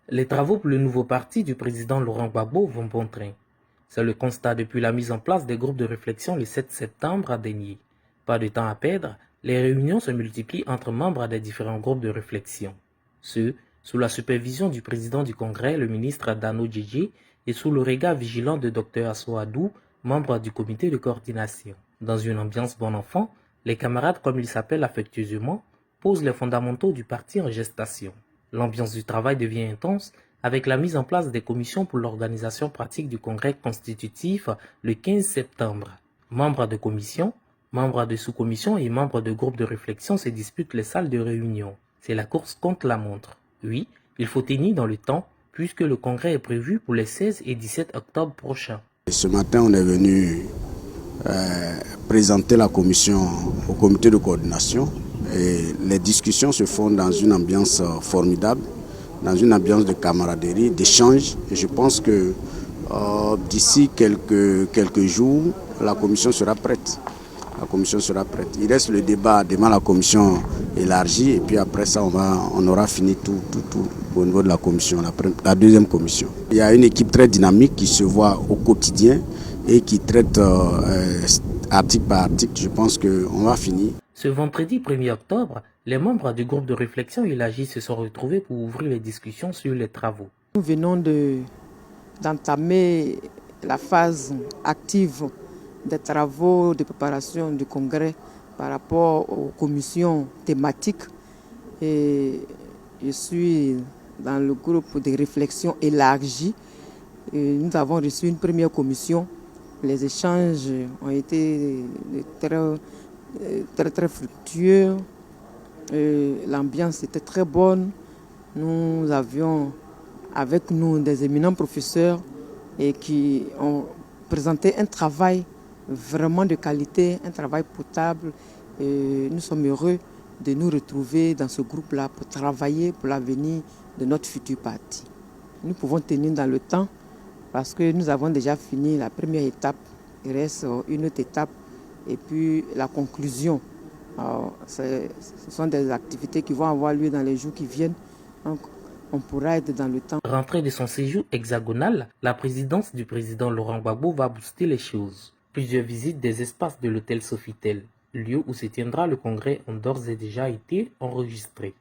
Les travaux pour le nouveau parti du président Laurent Gbagbo vont bon train. C'est le constat depuis la mise en place des groupes de réflexion le 7 septembre à Denié. Pas de temps à perdre, les réunions se multiplient entre membres des différents groupes de réflexion. Ceux sous la supervision du président du Congrès, le ministre Dano Djidji, et sous le regard vigilant de Dr Assoadou, membre du comité de coordination. Dans une ambiance bon enfant, les camarades, comme ils s'appellent affectueusement, posent les fondamentaux du parti en gestation. L'ambiance du travail devient intense avec la mise en place des commissions pour l'organisation pratique du congrès constitutif le 15 septembre. Membres de commission, membres de sous-commission et membres de groupes de réflexion se disputent les salles de réunion. C'est la course contre la montre. Oui, il faut tenir dans le temps puisque le congrès est prévu pour les 16 et 17 octobre prochains. Ce matin, on est venu présenter la commission au comité de coordination et les discussions se font dans une ambiance formidable, dans une ambiance de camaraderie, d'échange. Et je pense que d'ici quelques jours, la commission sera prête. La commission sera prête. Il reste le débat devant la commission élargie et puis après ça, on aura fini tout au niveau de la commission, la deuxième commission. Il y a une équipe très dynamique qui se voit au quotidien et qui traite article par article. Je pense qu'on va finir. Ce vendredi 1er octobre, les membres du groupe de réflexion élargi se sont retrouvés pour ouvrir les discussions sur les travaux. Nous venons d'entamer la phase active des travaux de préparation du congrès par rapport aux commissions thématiques. Et je suis dans le groupe de réflexion élargi. Et nous avons reçu une première commission. Les échanges ont été très fructueux. L'ambiance était très bonne. Nous avions avec nous des éminents professeurs et qui ont présenté un travail vraiment de qualité, un travail potable. Et nous sommes heureux de nous retrouver dans ce groupe-là pour travailler pour l'avenir de notre futur parti. Nous pouvons tenir dans le temps parce que nous avons déjà fini la première étape. Il reste une autre étape et puis la conclusion. Ce sont des activités qui vont avoir lieu dans les jours qui viennent. Donc, on pourra être dans le temps. Rentrée de son séjour hexagonal, la présidence du président Laurent Gbagbo va booster les choses. Plusieurs visites des espaces de l'hôtel Sofitel, lieu où se tiendra le congrès, ont d'ores et déjà été enregistrées.